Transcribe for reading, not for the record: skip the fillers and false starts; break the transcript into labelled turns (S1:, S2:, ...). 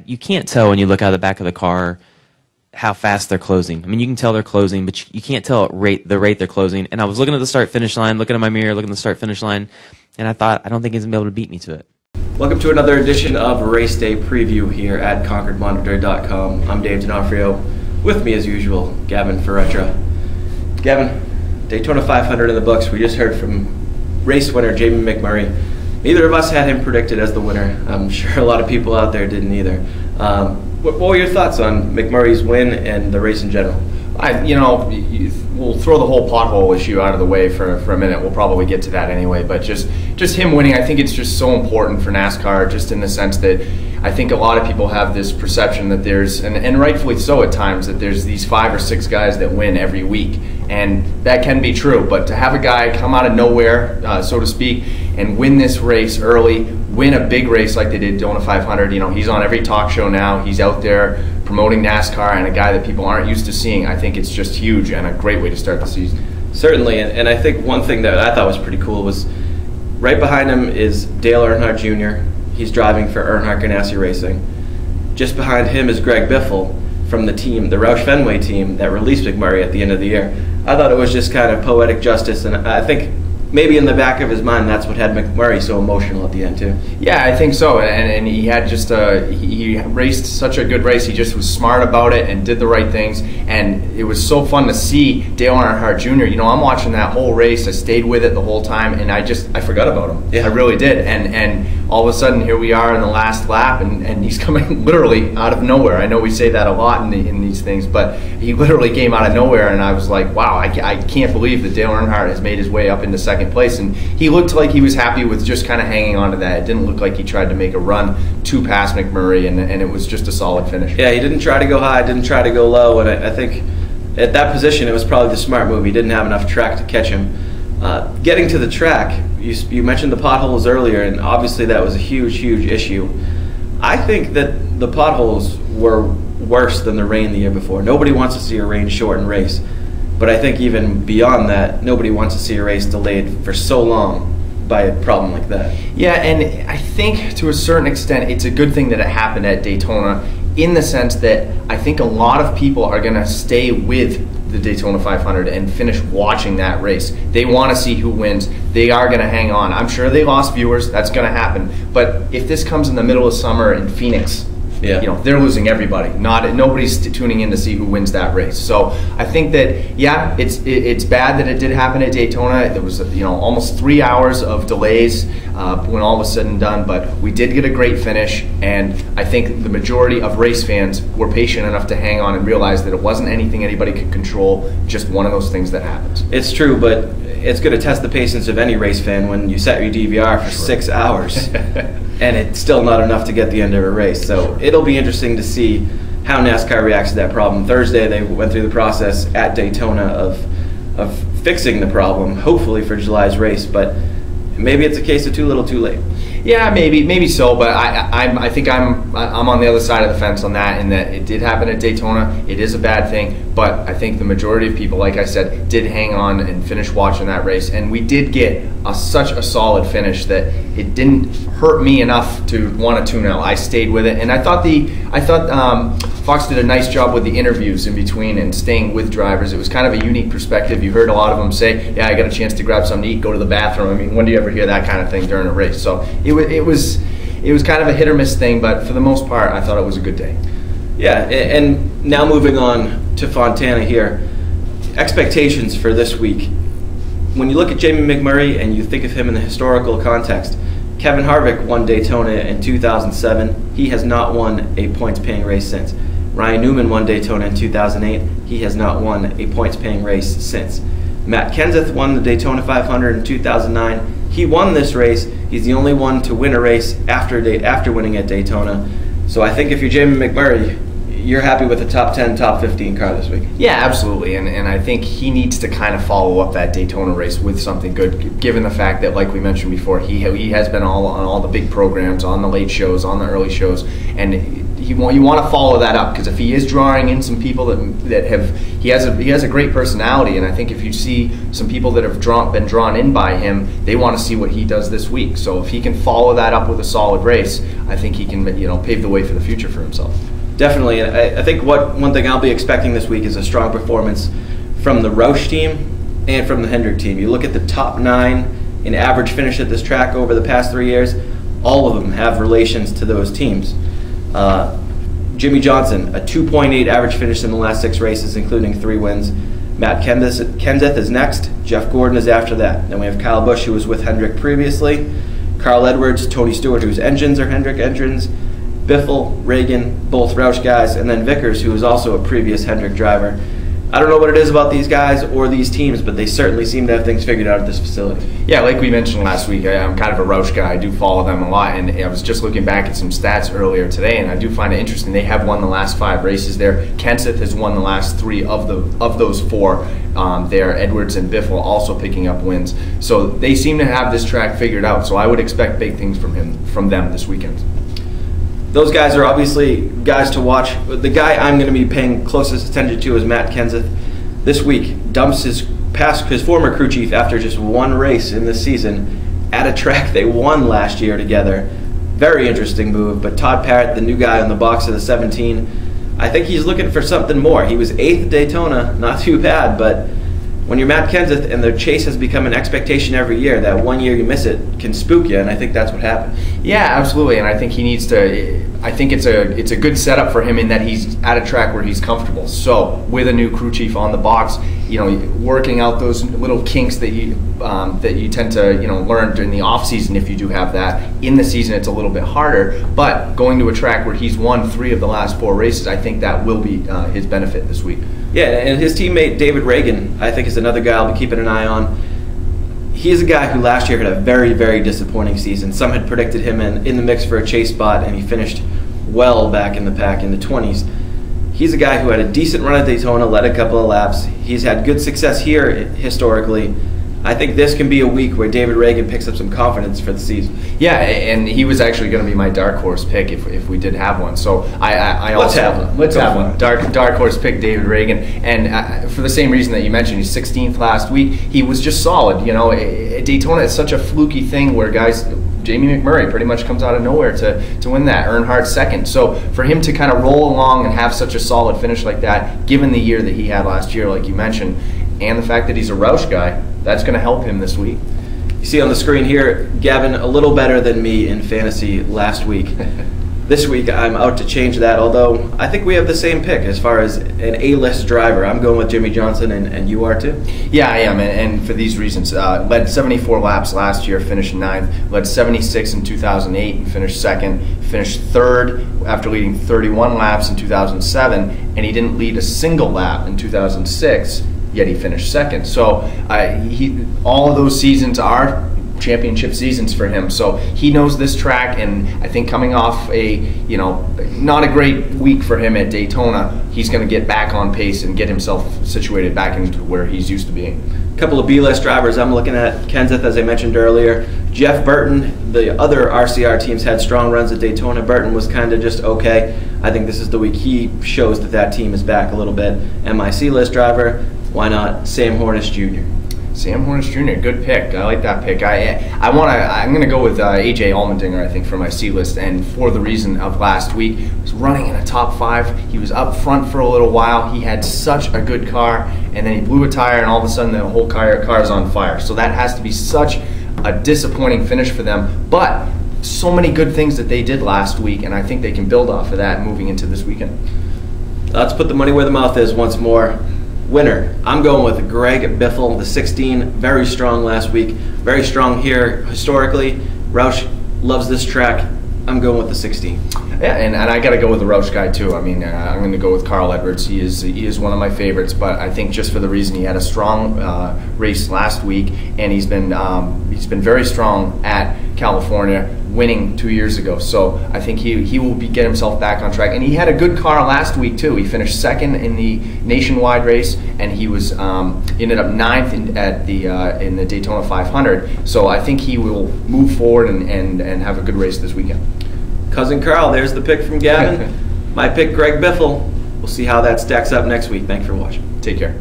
S1: you can't tell when you look out of the back of the car how fast they're closing. I mean, you can tell they're closing, but you can't tell the rate they're closing. And I was looking at the start-finish line, looking at my mirror, looking at the start-finish line, and I thought, I don't think he's going to be able to beat me to it.
S2: Welcome to another edition of Race Day Preview here at ConcordMonitor.com. I'm Dave D'Onofrio. With me, as usual, Gavin Faretra. Gavin, Daytona 500 in the books. We just heard from race winner Jamie McMurray. Neither of us had him predicted as the winner. I'm sure a lot of people out there didn't either. What were your thoughts on McMurray's win and the race in general?
S3: We'll throw the whole pothole issue out of the way for a minute. We'll probably get to that anyway. But just him winning, I think it's just so important for NASCAR, just in the sense that I think a lot of people have this perception that there's, and rightfully so at times, that there's these 5 or 6 guys that win every week. And that can be true, but to have a guy come out of nowhere, so to speak, and win this race early, win a big race like they did Daytona 500, he's on every talk show now, he's out there promoting NASCAR, and a guy that people aren't used to seeing. I think it's just huge and a great way to start the season.
S2: Certainly, and I think one thing that I thought was pretty cool was right behind him is Dale Earnhardt Jr. He's driving for Earnhardt Ganassi Racing. Just behind him is Greg Biffle from the team, the Roush Fenway team that released McMurray at the end of the year. I thought it was just kind of poetic justice, and I think maybe in the back of his mind that's what had McMurray so emotional at the end too.
S3: Yeah, I think so, and he had just he raced such a good race. He just was smart about it and did the right things, and it was so fun to see Dale Earnhardt Jr. I'm watching that whole race. I stayed with it the whole time, and I forgot about him. Yeah. I really did, and all of a sudden here we are in the last lap, and he's coming literally out of nowhere. I know we say that a lot in these things, but he literally came out of nowhere, and I was like, wow, I can't believe that Dale Earnhardt has made his way up into second place, and he looked like he was happy with just kind of hanging on to that. It didn't look like he tried to make a run to pass McMurray, and it was just a solid finish.
S2: Yeah, he didn't try to go high, didn't try to go low, and I think at that position it was probably the smart move. He didn't have enough track to catch him. Getting to the track, you mentioned the potholes earlier, and obviously that was a huge issue. I think that the potholes were worse than the rain the year before. Nobody wants to see a rain-shortened race. But I think even beyond that, nobody wants to see a race delayed for so long by a problem like that.
S3: Yeah, and I think to a certain extent it's a good thing that it happened at Daytona, in the sense that I think a lot of people are going to stay with the Daytona 500 and finish watching that race. They want to see who wins. They are going to hang on. I'm sure they lost viewers. That's going to happen. But if this comes in the middle of summer in Phoenix, they're losing everybody. Nobody's tuning in to see who wins that race. So I think that it's bad that it did happen at Daytona. There was almost 3 hours of delays when all was said and done, but we did get a great finish, and I think the majority of race fans were patient enough to hang on and realize that it wasn't anything anybody could control, just one of those things that happens.
S2: It's true, but it's going to test the patience of any race fan when you set your DVR for 6 hours. And it's still not enough to get the end of a race. So it'll be interesting to see how NASCAR reacts to that problem. Thursday they went through the process at Daytona of fixing the problem, hopefully for July's race, but maybe it's a case of too little too late.
S3: Yeah, maybe so, but I think I'm on the other side of the fence on that, in that it did happen at Daytona. It is a bad thing, but I think the majority of people, like I said, did hang on and finish watching that race, and we did get such a solid finish that it didn't hurt me enough to want to tune out. I stayed with it, and I thought Fox did a nice job with the interviews in between and staying with drivers. It was kind of a unique perspective. You heard a lot of them say, yeah, I got a chance to grab something to eat, go to the bathroom. I mean, when do you ever hear that kind of thing during a race? So it was kind of a hit or miss thing, but for the most part, I thought it was a good day.
S2: Yeah, and now moving on to Fontana here. Expectations for this week. When you look at Jamie McMurray and you think of him in the historical context, Kevin Harvick won Daytona in 2007. He has not won a points-paying race since. Ryan Newman won Daytona in 2008. He has not won a points-paying race since. Matt Kenseth won the Daytona 500 in 2009. He won this race. He's the only one to win a race after winning at Daytona. So I think if you're Jamie McMurray, you're happy with a top 10, top 15 car this week.
S3: Yeah, absolutely, and I think he needs to kind of follow up that Daytona race with something good, given the fact that, like we mentioned before, he has been on all the big programs, on the late shows, on the early shows, and you want to follow that up, because if he is drawing in some people that have he has a great personality, and I think if you see some people that have been drawn in by him, they want to see what he does this week. So if he can follow that up with a solid race, I think he can pave the way for the future for himself.
S2: Definitely, and I think one thing I'll be expecting this week is a strong performance from the Roush team and from the Hendrick team. You look at the top 9 in average finish at this track over the past 3 years, all of them have relations to those teams. Jimmy Johnson, a 2.8 average finish in the last 6 races, including 3 wins. Matt Kenseth is next. Jeff Gordon is after that. Then we have Kyle Busch, who was with Hendrick previously. Carl Edwards, Tony Stewart, whose engines are Hendrick engines. Biffle, Reagan, both Roush guys. And then Vickers, who is also a previous Hendrick driver. I don't know what it is about these guys or these teams, but they certainly seem to have things figured out at this facility.
S3: Yeah, like we mentioned last week, I'm kind of a Roush guy. I do follow them a lot, and I was just looking back at some stats earlier today, and I do find it interesting. They have won the last 5 races there. Kenseth has won the last 3 of those 4 there. Edwards and Biffle also picking up wins. So they seem to have this track figured out, so I would expect big things from them this weekend.
S2: Those guys are obviously guys to watch. The guy I'm going to be paying closest attention to is Matt Kenseth. This week, dumps his former crew chief after just 1 race in this season at a track they won last year together. Very interesting move, but Todd Parrott, the new guy on the box of the 17, I think he's looking for something more. He was 8th at Daytona, not too bad, but when you're Matt Kenseth and the chase has become an expectation every year, that 1 year you miss it can spook you, and I think that's what happened.
S3: Yeah, absolutely, and I think he needs to. I think it's a good setup for him in that he's at a track where he's comfortable. So with a new crew chief on the box, working out those little kinks that you tend to learn during the off season. If you do have that in the season, it's a little bit harder. But going to a track where he's won 3 of the last 4 races, I think that will be his benefit this week.
S2: Yeah, and his teammate David Reagan, I think, is another guy I'll be keeping an eye on. He's a guy who last year had a very, very disappointing season. Some had predicted him in the mix for a chase spot, and he finished well back in the pack in the 20s. He's a guy who had a decent run at Daytona, led a couple of laps. He's had good success here historically. I think this can be a week where David Reagan picks up some confidence for the season.
S3: Yeah, and he was actually going to be my dark horse pick if we did have one. So
S2: let's have one.
S3: Dark horse pick, David Reagan, and for the same reason that you mentioned, he's 16th last week. He was just solid. Daytona is such a fluky thing where guys. Jamie McMurray pretty much comes out of nowhere to win that. Earnhardt second. So for him to kind of roll along and have such a solid finish like that, given the year that he had last year, like you mentioned, and the fact that he's a Roush guy, that's going to help him this week.
S2: You see on the screen here, Gavin a little better than me in fantasy last week. This week I'm out to change that, although I think we have the same pick as far as an A-list driver. I'm going with Jimmy Johnson, and you are too?
S3: Yeah, I am, and for these reasons. Led 74 laps last year, finished 9th. Led 76 in 2008 and finished 2nd. Finished 3rd after leading 31 laps in 2007, and he didn't lead a single lap in 2006, yet he finished 2nd. So all of those seasons are championship seasons for him, so he knows this track, and I think coming off a not a great week for him at Daytona, he's going to get back on pace and get himself situated back into where he's used to being.
S2: A couple of B-list drivers I'm looking at: Kenseth, as I mentioned earlier, Jeff Burton. The other RCR teams had strong runs at Daytona. Burton was kind of just okay. I think this is the week he shows that team is back a little bit. MIC list driver, why not Sam Hornish Jr.?
S3: Sam Hornish Jr., good pick. I like that pick. I'm going to go with AJ Allmendinger, I think, for my C list, and for the reason of last week. He was running in a top 5. He was up front for a little while. He had such a good car, and then he blew a tire, and all of a sudden the whole car is on fire. So that has to be such a disappointing finish for them. But so many good things that they did last week, and I think they can build off of that moving into this weekend.
S2: Let's put the money where the mouth is once more. Winner, I'm going with Greg Biffle, the 16, very strong last week, very strong here historically. Roush loves this track. I'm going with the 16.
S3: Yeah, and I got to go with the Roush guy too. I mean, I'm going to go with Carl Edwards. He is one of my favorites, but I think just for the reason he had a strong race last week, and he's been very strong at California, winning 2 years ago. So I think he will get himself back on track. And he had a good car last week too. He finished 2nd in the nationwide race, and he was ended up 9th in the Daytona 500. So I think he will move forward and have a good race this weekend.
S2: Cousin Carl, there's the pick from Gavin. My pick, Greg Biffle. We'll see how that stacks up next week. Thanks for watching.
S3: Take care.